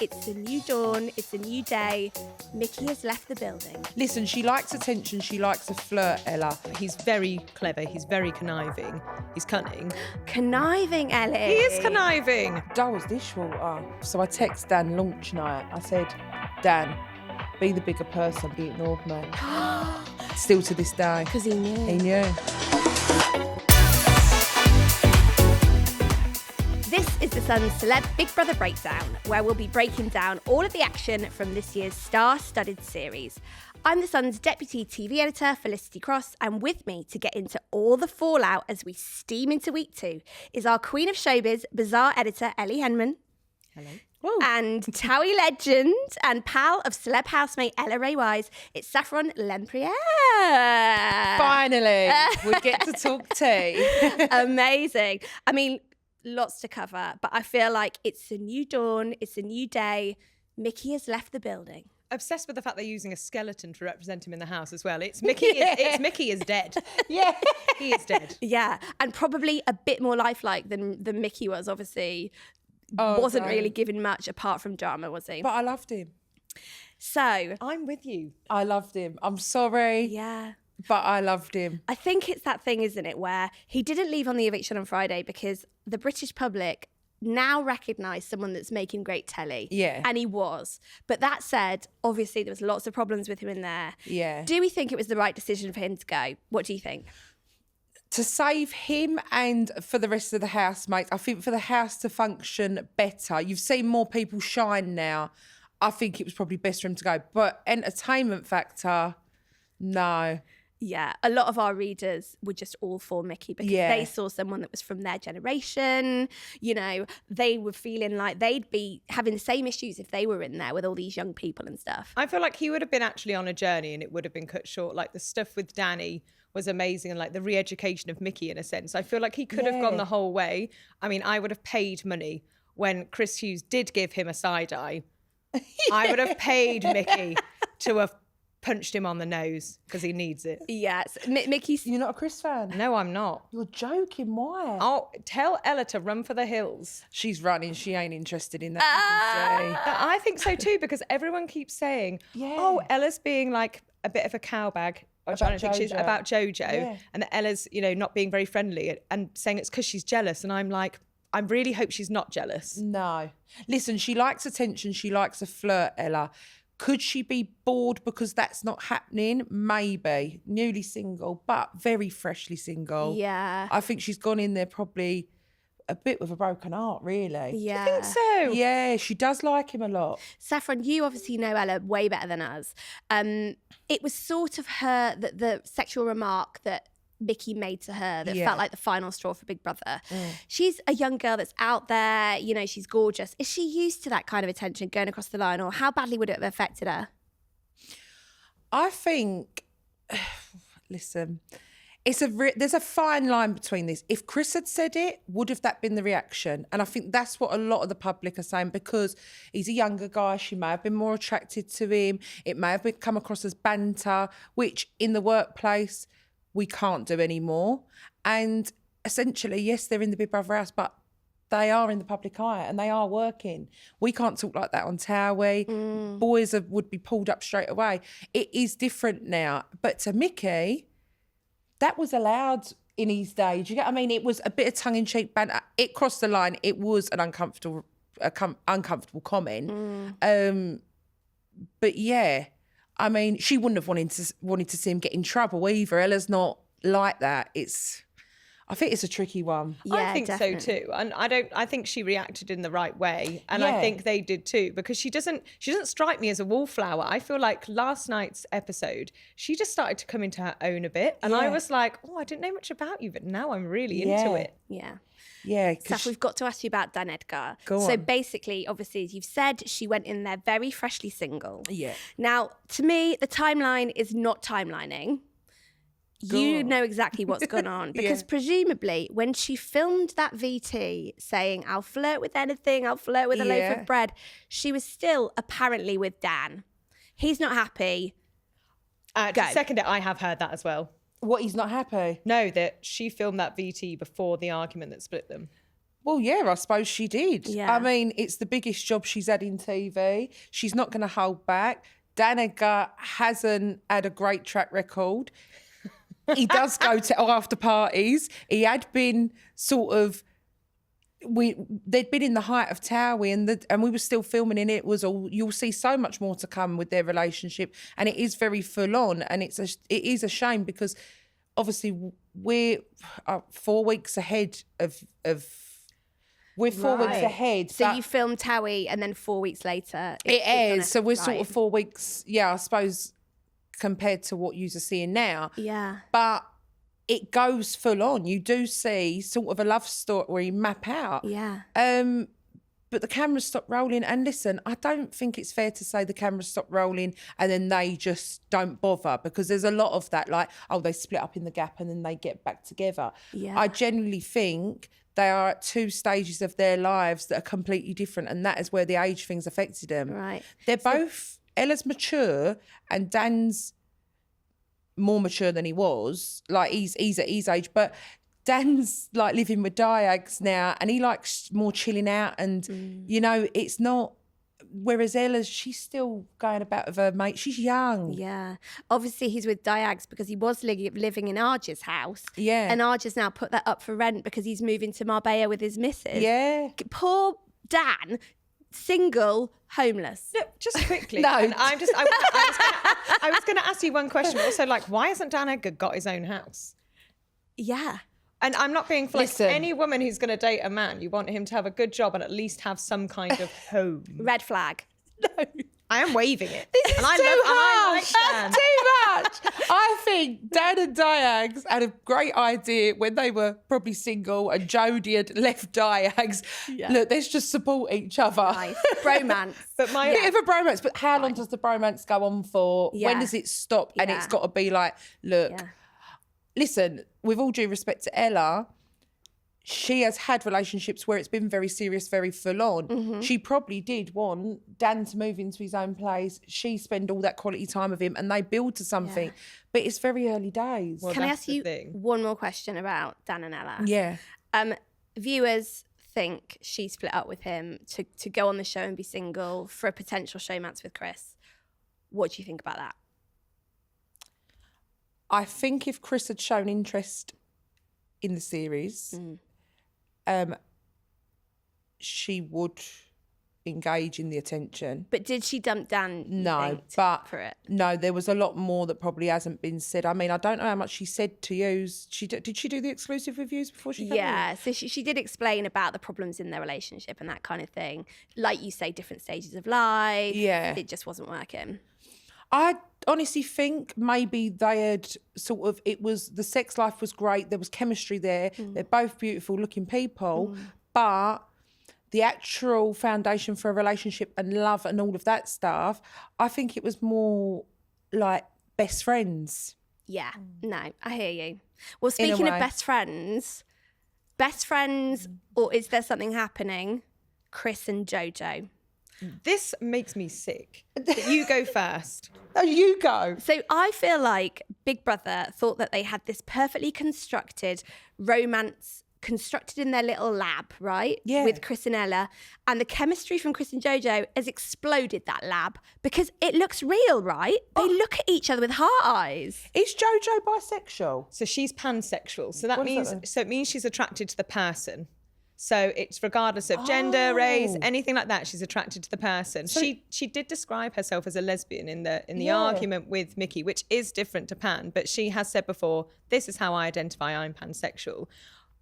It's a new dawn. It's a new day. Mickey has left the building. Listen, she likes attention. She likes a flirt, Ella. He's very clever. He's very conniving. He's cunning. Conniving, Ellie. He is conniving. Doll's dishwater. So I text Dan launch night. I said, Dan, be the bigger person. He ignored me. Still to this day. Because he knew. He knew. This is The Sun's Celeb Big Brother Breakdown, where we'll be breaking down all of the action from this year's star-studded series. I'm The Sun's deputy TV editor, Felicity Cross, and with me to get into all the fallout as we steam into week 2 is our queen of showbiz, bizarre editor, Ellie Henman. Hello. Woo. And TOWIE legend and pal of celeb housemate Ella Rae Wise, it's Saffron Lempriere. Finally, we get to talk tea. Amazing. I mean, lots to cover, but I feel like it's a new dawn, it's a new day. Mickey has left the building. Obsessed with the fact they're using a skeleton to represent him in the house as well. It's Mickey. It's Mickey is dead. Yeah, he is dead. Yeah, and probably a bit more lifelike than Mickey was. Obviously, wasn't really given much apart from drama, was he? But I loved him. So I'm with you. I loved him. I'm sorry. yeah. But I loved him. I think it's that thing, isn't it, where he didn't leave on the eviction on Friday because the British public now recognise someone that's making great telly. Yeah. And he was. But that said, obviously there was lots of problems with him in there. Yeah. Do we think it was the right decision for him to go? What do you think? To save him and for the rest of the housemates, I think for the house to function better, you've seen more people shine now. I think it was probably best for him to go. But entertainment factor, no. Yeah, a lot of our readers were just all for Mickey because they saw someone that was from their generation. You know, they were feeling like they'd be having the same issues if they were in there with all these young people and stuff. I feel like he would have been actually on a journey and it would have been cut short. Like the stuff with Danny was amazing and like the re-education of Mickey in a sense. I feel like he could have gone the whole way. I mean, I would have paid money when Chris Hughes did give him a side eye. I would have paid Mickey to have punched him on the nose because he needs it. Yes, Mickey's... You're not a Chris fan? No, I'm not. You're joking, why? Oh, tell Ella to run for the hills. She's running, she ain't interested in that. You can see. I think so too because everyone keeps saying, oh, Ella's being like a bit of a cowbag. Or trying to think she's about JoJo and that Ella's, you know, not being very friendly and saying it's because she's jealous. And I'm like, I really hope she's not jealous. No. Listen, she likes attention. She likes a flirt, Ella. Could she be bored because that's not happening? Maybe. Newly single, but very freshly single. Yeah. I think she's gone in there probably a bit with a broken heart, really. Yeah. I think so. Yeah, she does like him a lot. Saffron, you obviously know Ella way better than us. It was sort of the sexual remark that Mickey made to her that felt like the final straw for Big Brother. She's a young girl that's out there, you know, she's gorgeous. Is she used to that kind of attention going across the line, or how badly would it have affected her? I think, listen, there's a fine line between this. If Chris had said it, would have that been the reaction? And I think that's what a lot of the public are saying because he's a younger guy. She may have been more attracted to him. It may have come across as banter, which in the workplace we can't do anymore. And essentially, yes, they're in the Big Brother house, but they are in the public eye and they are working. We can't talk like that on TOWIE. Boys would be pulled up straight away. It is different now. But to Mickey, that was allowed in his day. Do you get what I mean? It was a bit of tongue-in-cheek banter. It crossed the line. It was an uncomfortable comment. But yeah, I mean, she wouldn't have wanted to see him get in trouble either. Ella's not like that. I think it's a tricky one. Yeah, I think definitely. so too. And I think she reacted in the right way. And I think they did too, because she doesn't strike me as a wallflower. I feel like last night's episode, she just started to come into her own a bit. And I was like, oh, I didn't know much about you, but now I'm really into it. Yeah. Yeah. Saf, we've got to ask you about Dan Edgar. Go so on. basically, obviously, as you've said, she went in there very freshly single. Yeah. Now, to me, the timeline is not timelining. You know exactly what's gone on because presumably when she filmed that VT saying, I'll flirt with anything, I'll flirt with a loaf of bread, she was still apparently with Dan. He's not happy. To second it, I have heard that as well. What, he's not happy? No, that she filmed that VT before the argument that split them. Well, yeah, I suppose she did. Yeah. I mean, it's the biggest job she's had in TV. She's not going to hold back. Danica hasn't had a great track record. He does go to after parties. He had been sort of... they'd been in the height of TOWIE and we were still filming, and it was all... You'll see so much more to come with their relationship, and it is very full on, and it is a shame because obviously we're 4 weeks ahead of we're 4 weeks ahead. So you filmed TOWIE and then 4 weeks later it airs. So we're sort of 4 weeks, I suppose, compared to what you're seeing now. Yeah. But it goes full on. You do see sort of a love story map out. Yeah. But the cameras stop rolling. And listen, I don't think it's fair to say the cameras stop rolling and then they just don't bother, because there's a lot of that, like, oh, they split up in the gap and then they get back together. Yeah. I genuinely think they are at 2 stages of their lives that are completely different, and that is where the age thing's affected them. Right. They're both... Ella's mature and Dan's more mature than he was. Like, he's at his age, but Dan's like living with Diags now, and he likes more chilling out, and it's not. Whereas Ella's, she's still going about with her mate. She's young. Yeah. Obviously, he's with Diags because he was living in Arja's house. Yeah. And Arja's now put that up for rent because he's moving to Marbella with his missus. Yeah. Poor Dan, single, homeless. No, just quickly. No. And I was going to ask you one question. But also, like, why hasn't Dan Edgar got his own house? Yeah. And I'm not being flex. Listen. Any woman who's going to date a man, you want him to have a good job and at least have some kind of home. Red flag. No. I am waving it. This is and I too love, harsh. And I like Dan. That's too much. I think Dan and Diags had a great idea when they were probably single and Jodie had left Diags. Yeah. Look, let's just support each other. Nice. Bromance. But my Bit of a bromance, but how long does the bromance go on for? Yeah. When does it stop? And Yeah. it's got to be like, look, Yeah. listen, with all due respect to Ella, she has had relationships where it's been very serious, very full on. Mm-hmm. She probably did want Dan to move into his own place. She spend all that quality time with him and they build to something. Yeah. But it's very early days. Well, Can I that's ask the you thing. one more question about Dan and Ella? Yeah. Viewers think she split up with him to go on the show and be single for a potential showmance with Chris. What do you think about that? I think if Chris had shown interest in the series, she would engage in the attention. But did she dump Dan? you No, think, but for it. no, there was a lot more that probably hasn't been said. I mean, I don't know how much she said to you. Did she do the exclusive reviews before she came Yeah, in? so she did explain about the problems in their relationship and that kind of thing. Like you say, different stages of life. Yeah. It just wasn't working. I honestly think maybe they had the sex life was great. There was chemistry there. They're both beautiful looking people, but the actual foundation for a relationship and love and all of that stuff, I think it was more like best friends. Yeah, no, I hear you. Well, speaking of way. best friends, or is there something happening? Chris and JoJo. This makes me sick. But you go first. Oh, you go. So I feel like Big Brother thought that they had this perfectly constructed romance constructed in their little lab, right? Yeah. With Chris and Ella. And the chemistry from Chris and JoJo has exploded that lab because it looks real, right? They look at each other with heart eyes. Is JoJo bisexual? So she's pansexual. So that What does that means mean? so it means she's attracted to the person. So it's regardless of gender, race, anything like that. She's attracted to the person. So she did describe herself as a lesbian in the argument with Mickey, which is different to pan. But she has said before, this is how I identify. I'm pansexual.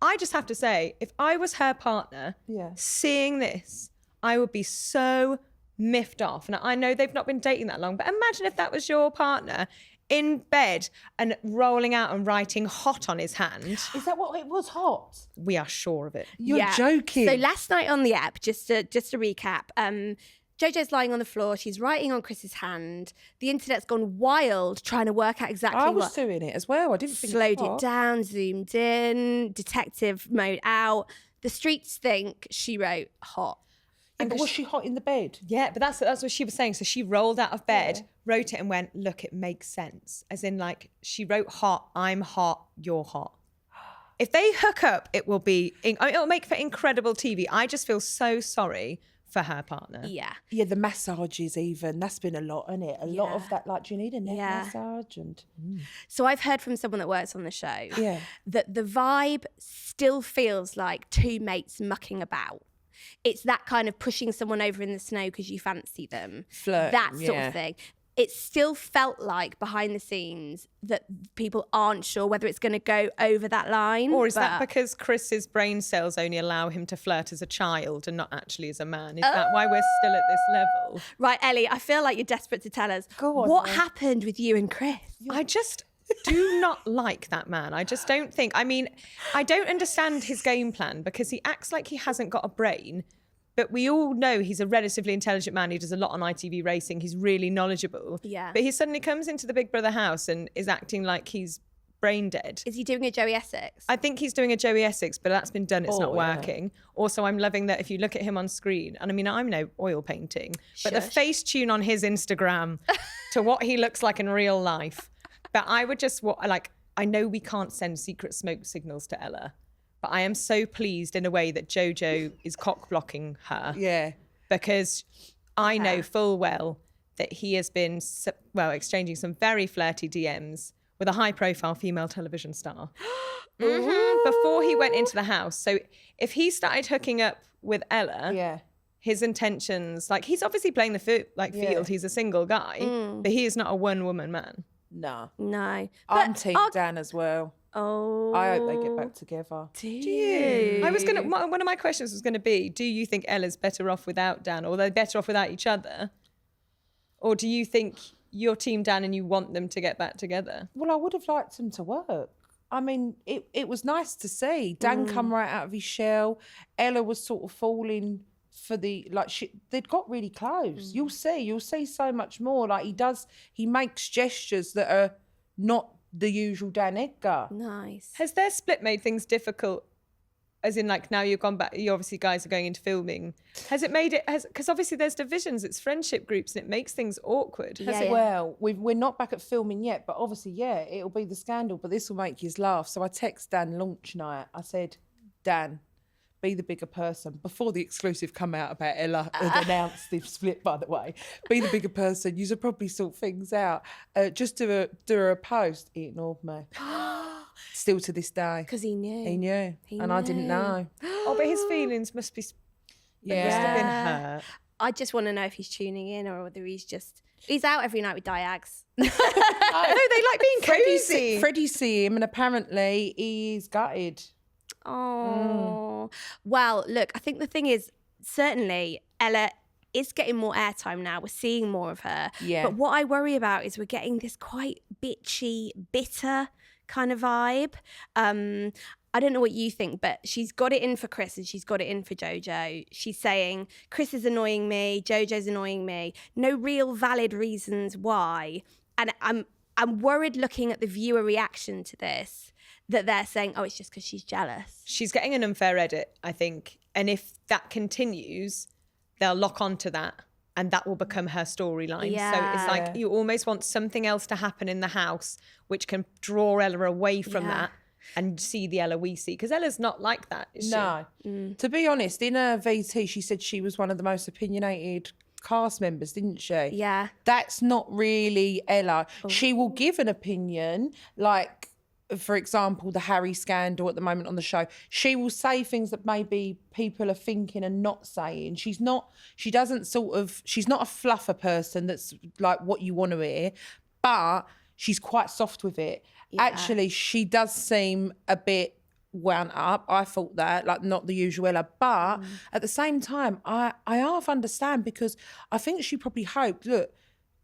I just have to say, if I was her partner, seeing this, I would be so miffed off. And I know they've not been dating that long, but imagine if that was your partner in bed and rolling out and writing hot on his hand. Is that what it was? Hot? We are sure of it. You're joking. So last night on the app, just to recap, JoJo's lying on the floor. She's writing on Chris's hand. The internet's gone wild trying to work out exactly I was what. doing it as well. I didn't think Slowed it it was hot. down, zoomed in, detective mode out. The streets think she wrote hot. Yeah, but was she hot in the bed? Yeah, but that's what she was saying. So she rolled out of bed, wrote it and went, look, it makes sense. As in like, she wrote hot, I'm hot, you're hot. if they hook up, it'll make for incredible TV. I just feel so sorry for her partner. Yeah. Yeah, the massages even. That's been a lot, isn't it? A lot of that, like, do you need a neck massage? And So I've heard from someone that works on the show Yeah. that the vibe still feels like two mates mucking about. It's that kind of pushing someone over in the snow because you fancy them. Flirt, That sort yeah. of thing. It still felt like behind the scenes that people aren't sure whether it's going to go over that line. Or is that because Chris's brain cells only allow him to flirt as a child and not actually as a man? Is that why we're still at this level? Right, Ellie, I feel like you're desperate to tell us. Go on, what then. happened with you and Chris? I just do not like that man. I just don't think. I mean, I don't understand his game plan because he acts like he hasn't got a brain. But we all know he's a relatively intelligent man. He does a lot on ITV racing. He's really knowledgeable. Yeah. But he suddenly comes into the Big Brother house and is acting like he's brain dead. Is he doing a Joey Essex? I think he's doing a Joey Essex, but that's been done. It's not yeah. working. Also, I'm loving that if you look at him on screen, and I mean, I'm no oil painting, but the Shush. face tune on his Instagram to what he looks like in real life. But I would just, I know we can't send secret smoke signals to Ella, but I am so pleased in a way that JoJo is cock blocking her. Yeah. Because I know full well that he has been, exchanging some very flirty DMs with a high-profile female television star before he went into the house. So if he started hooking up with Ella, his intentions, like, he's obviously playing the field. He's a single guy, but he is not a one-woman man. No. No. I'm Team Dan as well. Oh. I hope they get back together. Do you? One of my questions was going to be, do you think Ella's better off without Dan, or they're better off without each other? Or do you think you're Team Dan and you want them to get back together? Well, I would have liked them to work. I mean, it was nice to see. Dan come right out of his shell. Ella was sort of falling for they'd got really close. You'll see so much more. Like, he makes gestures that are not the usual Dan Edgar. Nice. Has their split made things difficult? As in, like, now you've gone back, you obviously guys are going into filming. Has it made it, because obviously there's divisions, it's friendship groups, and it makes things awkward. Has it? Well, we're not back at filming yet, but obviously, it'll be the scandal, but this will make you laugh. So I text Dan launch night. I said, Dan, be the bigger person. Before the exclusive come out about Ella had announced the split, by the way. Be the bigger person. You should probably sort things out. Just do a post. He ignored me. Still to this day. Because he knew. He knew. And I didn't know. Oh, but his feelings must have been hurt. I just want to know if he's tuning in or whether he's out every night with Diags. No, they like being cozy. Freddie see him, and apparently he's gutted. Oh. Well, look, I think the thing is, certainly Ella is getting more airtime now. We're seeing more of her. Yeah. But what I worry about is we're getting this quite bitchy, bitter kind of vibe. I don't know what you think, but she's got it in for Chris and she's got it in for JoJo. She's saying, Chris is annoying me, JoJo's annoying me. No real valid reasons why. And I'm worried looking at the viewer reaction to this, that they're saying, oh, it's just because she's jealous. She's getting an unfair edit, I think. And if that continues, they'll lock onto that and that will become her storyline. Yeah. So it's like you almost want something else to happen in the house which can draw Ella away from that and see the Ella we see. Because Ella's not like that, is she? No. To be honest, in her VT, she said she was one of the most opinionated cast members, didn't she? Yeah. That's not really Ella. She will give an opinion, like, for example, the Harry scandal at the moment on the show. She will say things that maybe people are thinking and not saying. She's not a fluffer person that's like what you want to hear, but she's quite soft with it. Yeah. Actually, she does seem a bit wound up. I thought that, like, not the usual Ella. But at the same time, I half understand, because I think she probably hoped, look,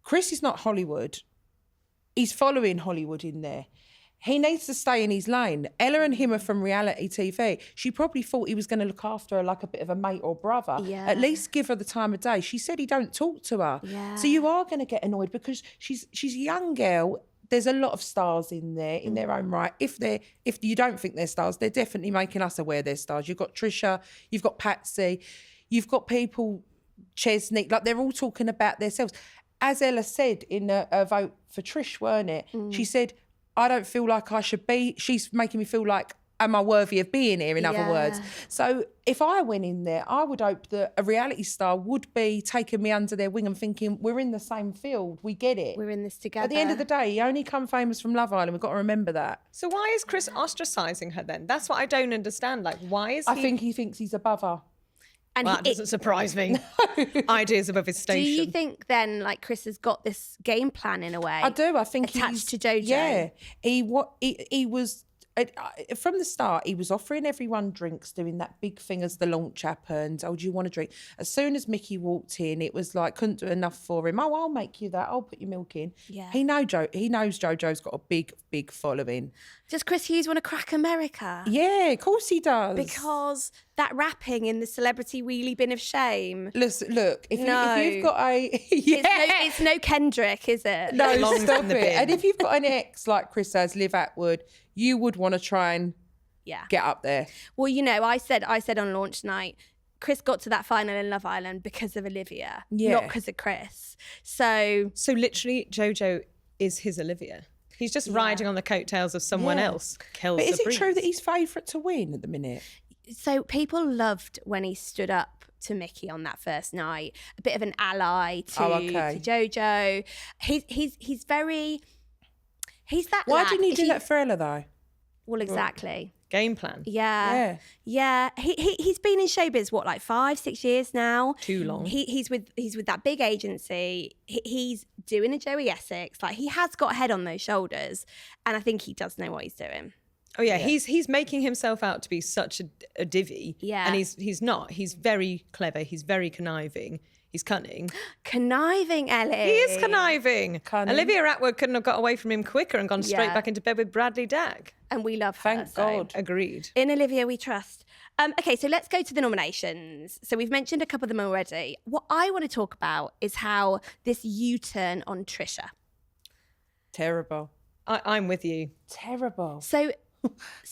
Chris is not Hollywood. He's following Hollywood in there. He needs to stay in his lane. Ella and him are from reality TV. She probably thought he was going to look after her like a bit of a mate or brother. Yeah. At least give her the time of day. She said he don't talk to her. Yeah. So you are going to get annoyed, because she's a young girl. There's a lot of stars in there in their own right. If you don't think they're stars, they're definitely making us aware they're stars. You've got Trisha, you've got Patsy, you've got people, Chesney, like, they're all talking about themselves. As Ella said in a vote for Trish, weren't it? She said, I don't feel like I should be. She's making me feel like am I worthy of being here, in other Yeah. words? So if I went in there, I would hope that a reality star would be taking me under their wing and thinking, we're in the same field, we get it. We're in this together. At the end of the day, he only come famous from Love Island. We've got to remember that. So why is Chris ostracising her then? That's what I don't understand. Like, why is he... I think he thinks he's above her. And Well, that doesn't surprise me. Ideas above his do station. you think then, like, Chris has got this game plan in a way? I do. I think attached to JoJo. Yeah, he was from the start. He was offering everyone drinks, doing that big thing as the launch happened. Oh, do you want a drink? As soon as Mickey walked in, it was like couldn't do enough for him. Oh, I'll make you that. I'll put your milk in. Yeah. He knows JoJo's got a big following. Does Chris Hughes want to crack America? Yeah, of course he does. Because that rapping in the celebrity wheelie bin of shame. Listen, look, if No. you've got a It's no Kendrick, is it? No, belongs stop in the it. bin. And if you've got an ex like Chris has, Liv Atwood, you would want to try and Yeah. get up there. Well, you know, I said on launch night, Chris got to that final in Love Island because of Olivia, Yeah. not because of Chris. So So literally, JoJo is his Olivia. He's just riding on the coattails of someone Yeah. else. Kills But is the it breeze. true that he's favourite to win at the minute? people loved when he stood up to Mickey on that first night, a bit of an ally to JoJo. He's that Why lad. didn't he If do that for Ella though? Well, exactly. Game plan? Yeah. He's been in showbiz what, like 5-6 years now. Too long. He's with that big agency. He's doing a Joey Essex. Like, he has got a head on those shoulders, and I think he does know what he's doing. Oh yeah, he's making himself out to be such a divvy. Yeah. And he's not. He's very clever. He's very conniving. He's cunning. Conniving, Ellie. He is conniving. Cunning. Olivia Atwood couldn't have got away from him quicker and gone straight Yeah. back into bed with Bradley Dack. And we love her. Thank God. Agreed. In Olivia, we trust. Okay, so let's go to the nominations. So we've mentioned a couple of them already. What I want to talk about is how this U-turn on Trisha. Terrible. I'm with you. Terrible. So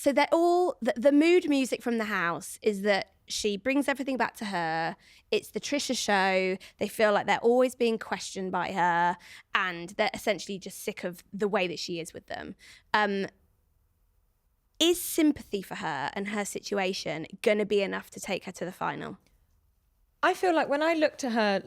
they're all the mood music from the house is that she brings everything back to her. It's the Trisha show. They feel like they're always being questioned by her, and they're essentially just sick of the way that she is with them. Is sympathy for her and her situation going to be enough to take her to the final? I feel like when I looked at her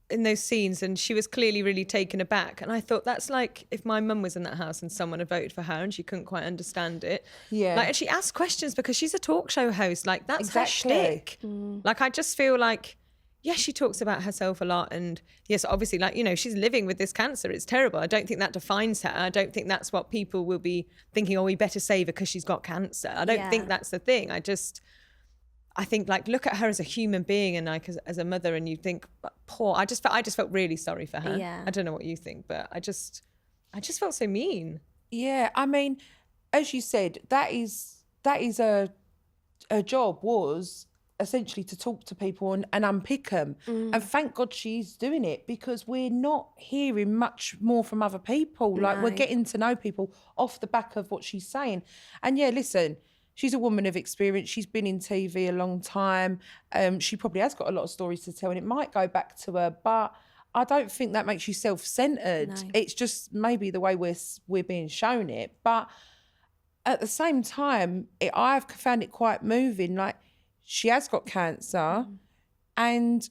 in those scenes and she was clearly really taken aback, and I thought that's like if my mum was in that house and someone had voted for her and she couldn't quite understand it. Yeah. Like, and she asked questions because she's a talk show host. Like, that's her Exactly. shtick. Like, I just feel like, yes, she talks about herself a lot, and yes, obviously, like, you know, she's living with this cancer. It's terrible. I don't think that defines her. I don't think that's what people will be thinking, oh, we better save her because she's got cancer. I don't think that's the thing. I think, like, look at her as a human being and like as a mother, and you think, poor. I just felt really sorry for her. Yeah. I don't know what you think, but I just felt so mean. Yeah, I mean, as you said, that is a job was essentially to talk to people and unpick them. And thank God she's doing it, because we're not hearing much more from other people. Like, we're getting to know people off the back of what she's saying. And yeah, listen, she's a woman of experience. She's been in TV a long time. She probably has got a lot of stories to tell, and it might go back to her, but I don't think that makes you self-centered. No. It's just maybe the way we're being shown it. But at the same time, I've found it quite moving. Like, she has got cancer, and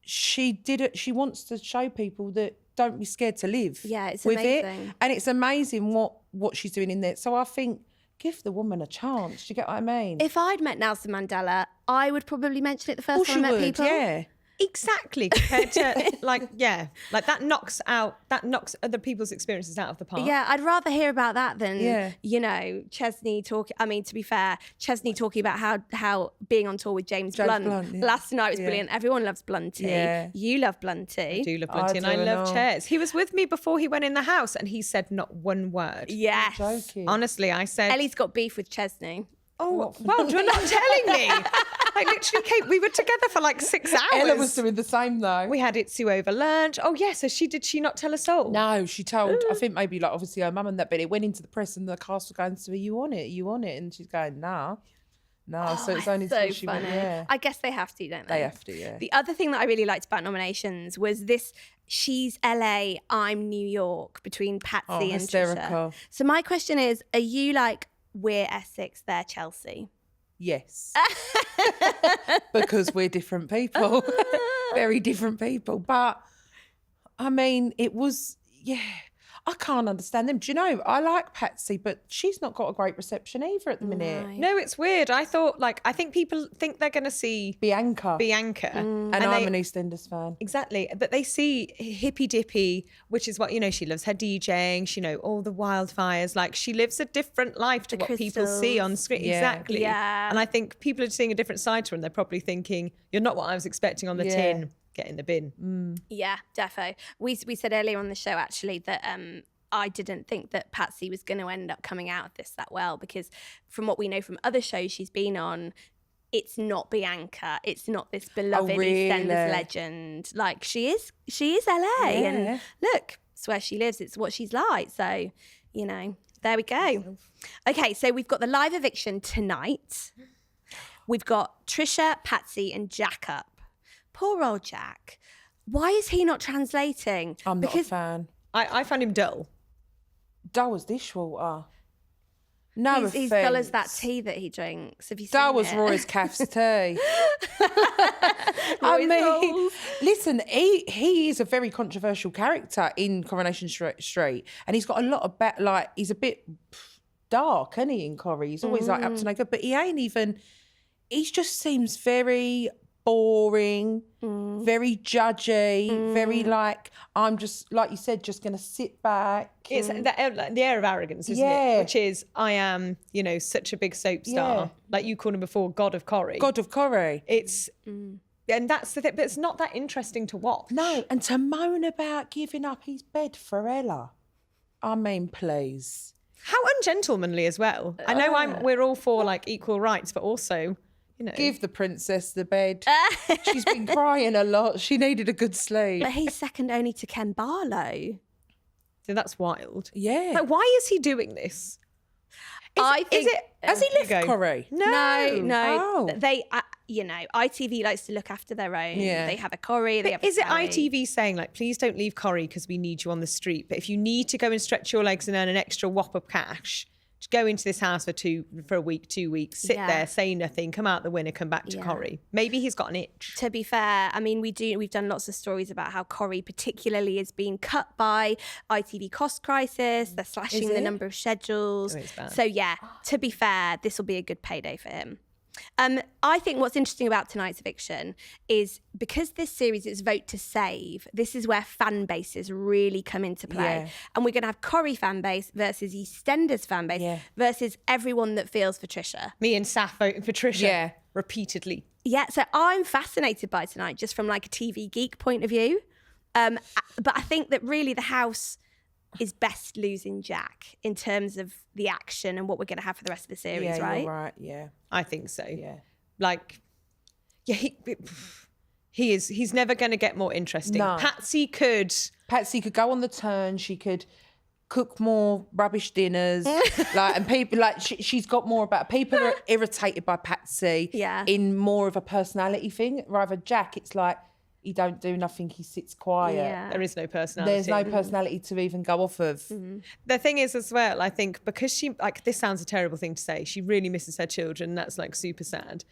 she wants to show people that don't be scared to live. Yeah, it's with amazing. it. And it's amazing what she's doing in there. So I think, give the woman a chance. Do you get what I mean? If I'd met Nelson Mandela, I would probably mention it the first time I met people. Yeah. Exactly. Compared to like that knocks other people's experiences out of the park. Yeah, I'd rather hear about that than, Yeah. you know, Chesney talking. I mean, to be fair, Chesney talking about how being on tour with James Blunt yeah. last night was Yeah. brilliant. Everyone loves Blunty. Yeah. You love Blunty. I do love Blunty, and I do love know. chairs. He was with me before he went in the house, and he said not one word. Yes. Joking. Honestly, I said, Ellie's got beef with Chesney. "Oh, well, you're not telling me." I literally came. We were together for like 6 hours. Ella was doing the same though. We had Itsu over lunch. Oh yeah, so did she not tell a soul? No, she told, I think maybe like obviously her mum and that, but it went into the press and the cast were going to her, you on it? And she's going, nah. So it's only So till she funny. went, yeah. I guess they have to, don't they? They have to, yeah. The other thing that I really liked about nominations was this: she's LA, I'm New York, between Patsy and Trisha. hysterical. So my question is: are you like we're Essex, they're Chelsea? Yes. Because we're different people. Very different people. But, I mean, it was, I can't understand them. Do you know, I like Patsy, but she's not got a great reception either at the minute. No, it's weird. I think people think they're going to see Bianca. And I'm an EastEnders fan. Exactly. But they see Hippy Dippy, which is what, she loves her DJing, all the wildfires. Like, she lives a different life to what people see on screen. Yeah. Exactly. Yeah. And I think people are seeing a different side to her, and they're probably thinking, you're not what I was expecting on the tin. Get in the bin. Yeah, defo. We said earlier on the show, actually, that I didn't think that Patsy was going to end up coming out of this that well, because from what we know from other shows she's been on, it's not Bianca. It's not this beloved EastEnders legend. Like, she is LA. And look, it's where she lives. It's what she's like. So, there we go. Okay, so we've got the live eviction tonight. We've got Trisha, Patsy and Jack up. Poor old Jack. Why is he not translating? I'm not a fan. I found him dull. Dull as dishwater. No offense. He's dull as that tea that he drinks. Have you seen Dull as Roy's Caff's tea. Listen, he is a very controversial character in Coronation Street, and he's got a lot of he's a bit dark, isn't he, in Corrie? He's always like up to no good, but he just seems very boring, very judgy, very like, I'm just, like you said, just going to sit back. It's the air of arrogance, isn't it? Which is, I am, such a big soap star. Like you called him before, God of Corrie. God of Corrie. It's, and that's the thing, but it's not that interesting to watch. No, and to moan about giving up his bed for Ella. I mean, please. How ungentlemanly as well. I know we're all for like equal rights, but also... Give the princess the bed. She's been crying a lot. She needed a good sleep. But he's second only to Ken Barlow. So that's wild. Yeah. Like, why is he doing this? Has he left Corrie? No. They, ITV likes to look after their own. Yeah. They have a Corrie. Is it ITV saying, like, please don't leave Corrie because we need you on the street, but if you need to go and stretch your legs and earn an extra whop of cash, just go into this house for a week, 2 weeks, sit there, say nothing, come out the winner, come back to Corrie. Maybe he's got an itch. To be fair, I mean, we've done lots of stories about how Corrie particularly is being cut by ITV cost crisis. They're slashing the number of schedules. So to be fair, this will be a good payday for him. I think what's interesting about tonight's eviction is because this series is vote to save, this is where fan bases really come into play. Yeah. And we're going to have Corrie fan base versus EastEnders fan base versus everyone that feels for Trisha. Me and Saf voting for Trisha repeatedly. Yeah, so I'm fascinated by tonight just from like a TV geek point of view. But I think that really the house is best losing Jack in terms of the action and what we're going to have for the rest of the series, right? You're right, yeah. I think so. Yeah. Like, he's never going to get more interesting. No. Patsy could go on the turn. She could cook more rubbish dinners. And people, she's got more about, people are irritated by Patsy in more of a personality thing. Rather Jack, it's like, he don't do nothing, he sits quiet. Yeah. There is no personality. There's no personality to even go off of. Mm-hmm. The thing is as well, I think because she, like, this sounds a terrible thing to say, she really misses her children, that's like super sad.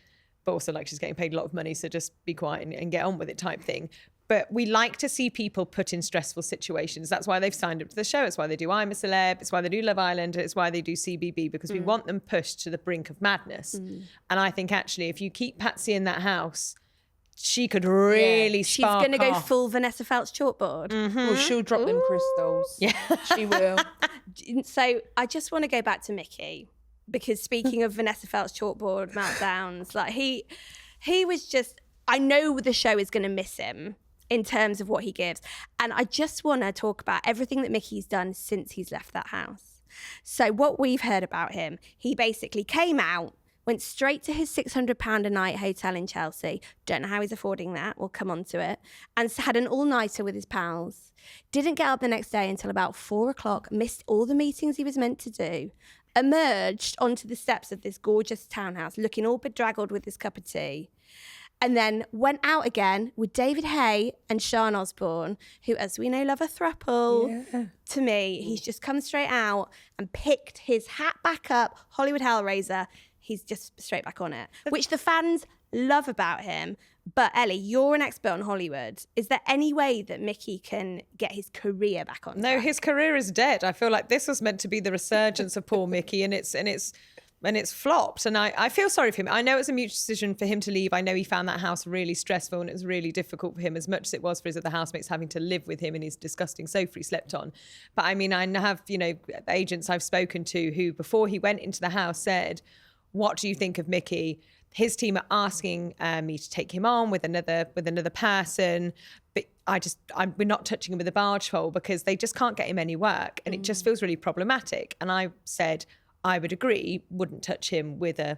But also like she's getting paid a lot of money, so just be quiet and get on with it type thing. But we like to see people put in stressful situations. That's why they've signed up to the show. It's why they do I'm a Celeb. It's why they do Love Island. It's why they do CBB, because we want them pushed to the brink of madness. And I think actually if you keep Patsy in that house, she could really spark She's going to go off. full Vanessa Feltz chalkboard. Well, she'll drop them crystals. Yeah, she will. So I just want to go back to Mickey, because speaking of Vanessa Feltz chalkboard meltdowns, like he was just, I know the show is going to miss him in terms of what he gives. And I just want to talk about everything that Mickey's done since he's left that house. So what we've heard about him, he basically came out, went straight to his £600 a night hotel in Chelsea. Don't know how he's affording that. We'll come on to it. And had an all-nighter with his pals. Didn't get up the next day until about 4 o'clock. Missed all the meetings he was meant to do. Emerged onto the steps of this gorgeous townhouse, looking all bedraggled with his cup of tea. And then went out again with David Hay and Sean Osborne, who, as we know, love a throuple. Yeah. To me, he's just come straight out and picked his hat back up, Hollywood Hellraiser. He's just straight back on it, which the fans love about him. But Ellie, you're an expert on Hollywood. Is there any way that Mickey can get his career back on track? No, his career is dead. I feel like this was meant to be the resurgence of poor Mickey, and it's flopped. And I feel sorry for him. I know it's a mutual decision for him to leave. I know he found that house really stressful and it was really difficult for him, as much as it was for his other housemates having to live with him in his disgusting sofa he slept on. But I mean, I have, agents I've spoken to who, before he went into the house, said, "What do you think of Mickey?" His team are asking me to take him on with another person, but we're not touching him with a barge pole because they just can't get him any work, and it just feels really problematic. And I said I would agree, wouldn't touch him with a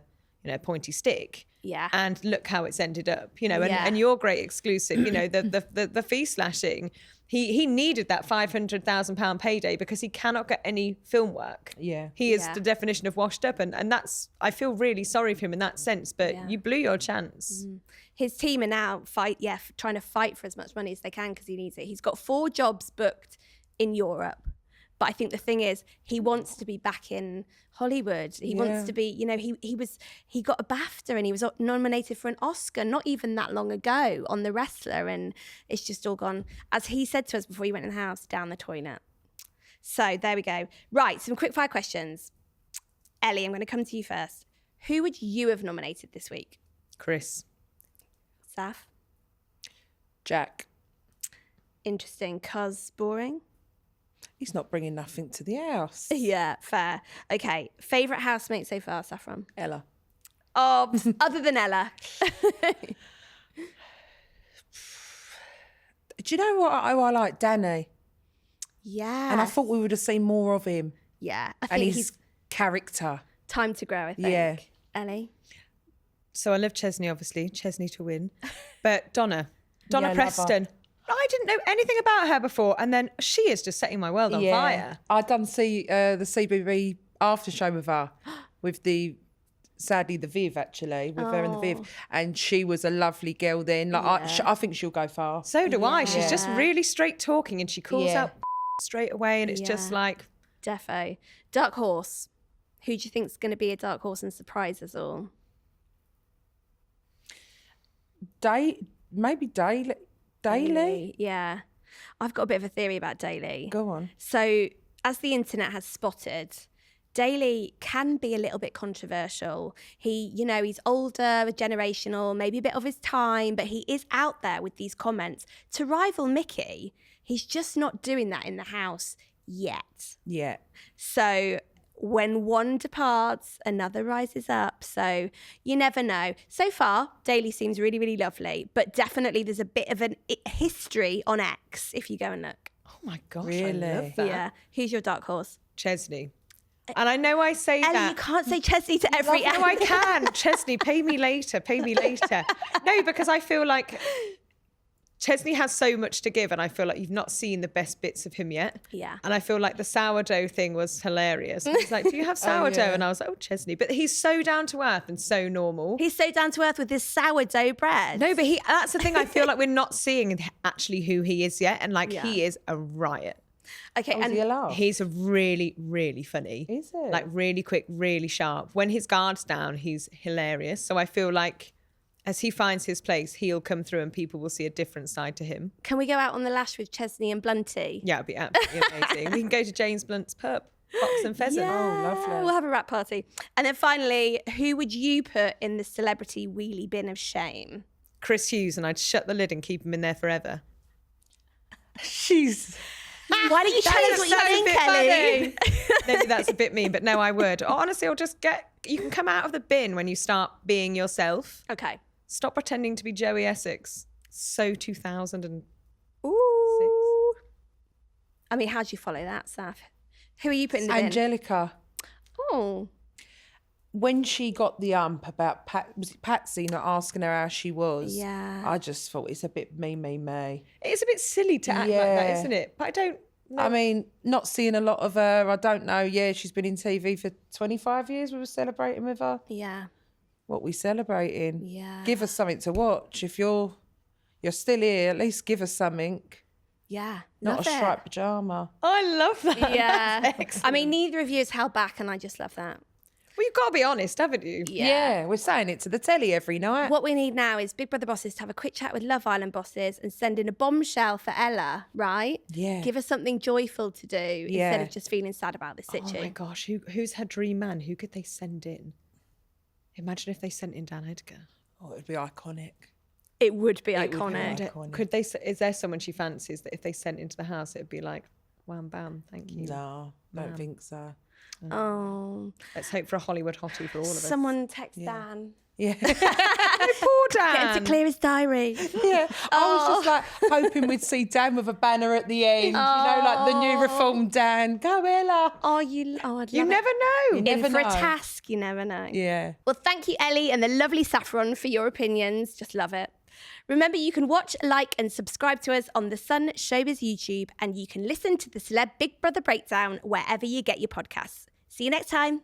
pointy stick. Yeah. And look how it's ended up, and your great exclusive, the fee slashing. He needed that £500,000 payday because he cannot get any film work. Yeah. He is the definition of washed up. And that's, I feel really sorry for him in that sense, but you blew your chance. His team are now trying to fight for as much money as they can because he needs it. He's got 4 jobs booked in Europe. But I think the thing is, he wants to be back in Hollywood. He wants to be, he got a BAFTA and he was nominated for an Oscar not even that long ago on The Wrestler, and it's just all gone, as he said to us before he went in the house, down the toilet. So there we go. Right, some quickfire questions. Ellie, I'm going to come to you first. Who would you have nominated this week? Chris. Saf? Jack. Interesting, cause boring? He's not bringing nothing to the house. Yeah, fair. Okay, favourite housemate so far, Saffron? Ella. Oh, other than Ella. Do you know what I like? Danny. Yeah. And I thought we would have seen more of him. Yeah. I think his character. Time to grow, I think. Yeah. Ellie? So I love Chesney, obviously. Chesney to win. But Donna Preston. I didn't know anything about her before, and then she is just setting my world on fire. I'd done the CBB after show with her, with sadly the Viv actually, with her and the Viv, and she was a lovely girl then. I think she'll go far. So do I. She's just really straight talking, and she calls out straight away, and it's just like defo. Dark horse. Who do you think's going to be a dark horse and surprise us all? Maybe Daly? Yeah. I've got a bit of a theory about Daly. Go on. So, as the internet has spotted, Daly can be a little bit controversial. He's older, generational, maybe a bit of his time, but he is out there with these comments. To rival Mickey, he's just not doing that in the house yet. Yeah. So when one departs, another rises up. So you never know. So far, Daly seems really, really lovely, but definitely there's a bit of a history on X if you go and look. Oh my gosh, really? I love that. Yeah. Who's your dark horse? Chesney. And I know I say Ellie, that. you can't say Chesney to every No, I can. Chesney, pay me later. No, because I feel like Chesney has so much to give, and I feel like you've not seen the best bits of him yet. Yeah. And I feel like the sourdough thing was hilarious. He's like, "Do you have sourdough?" And I was like, "Oh, Chesney." But he's so down to earth and so normal. He's so down to earth with his sourdough bread. No, but that's the thing. I feel like we're not seeing actually who he is yet. And he is a riot. Okay, and he's really, really funny. Is it? Like really quick, really sharp. When his guard's down, he's hilarious. So I feel like as he finds his place, he'll come through and people will see a different side to him. Can we go out on the lash with Chesney and Blunty? Yeah, it'd be absolutely amazing. We can go to James Blunt's pub, Fox and Pheasant. Yeah, oh, lovely. We'll have a wrap party. And then finally, who would you put in the celebrity wheelie bin of shame? Chris Hughes, and I'd shut the lid and keep him in there forever. She's... Why don't you change what you think, Ellie? Maybe that's a bit mean, but no, I would. Honestly, I'll just you can come out of the bin when you start being yourself. Okay. Stop pretending to be Joey Essex. So 2006. Ooh. I mean, how do you follow that, Saf? Who are you putting in the bin? Angelica. Oh. When she got the ump about was it Patsy not asking her how she was? Yeah. I just thought it's a bit me. It's a bit silly to act like that, isn't it? But I don't know. I mean, not seeing a lot of her. I don't know. Yeah, she's been in TV for 25 years. We were celebrating with her. Yeah. what we celebrating. Yeah. Give us something to watch. If you're still here, at least give us something. Yeah. Not love a it. striped pyjama. I love that. Yeah. That's excellent. I mean, neither of you has held back, and I just love that. Well, you've got to be honest, haven't you? Yeah, we're saying it to the telly every night. What we need now is Big Brother bosses to have a quick chat with Love Island bosses and send in a bombshell for Ella, right? Yeah. Give us something joyful to do instead of just feeling sad about this situation. Oh my gosh, who's her dream man? Who could they send in? Imagine if they sent in Dan Edgar. Oh, it'd be iconic. It would be It would be iconic. iconic. Could they? Is there someone she fancies that if they sent into the house, it'd be like, wham bam, thank you. No, don't think so. Oh, Let's hope for a Hollywood hottie for all of us. someone text Dan. Yeah. Poor Dan. Get him to clear his diary. Yeah, I was just like hoping we'd see Dan with a banner at the end. You know, like the new reformed Dan. Go Ella. I'd love You it. never know. You never In for a know. task, you never know. Yeah. Well, thank you, Ellie and the lovely Saffron, for your opinions. Just love it. Remember, you can watch, like, and subscribe to us on the Sun Showbiz YouTube, and you can listen to the Celeb Big Brother Breakdown wherever you get your podcasts. See you next time.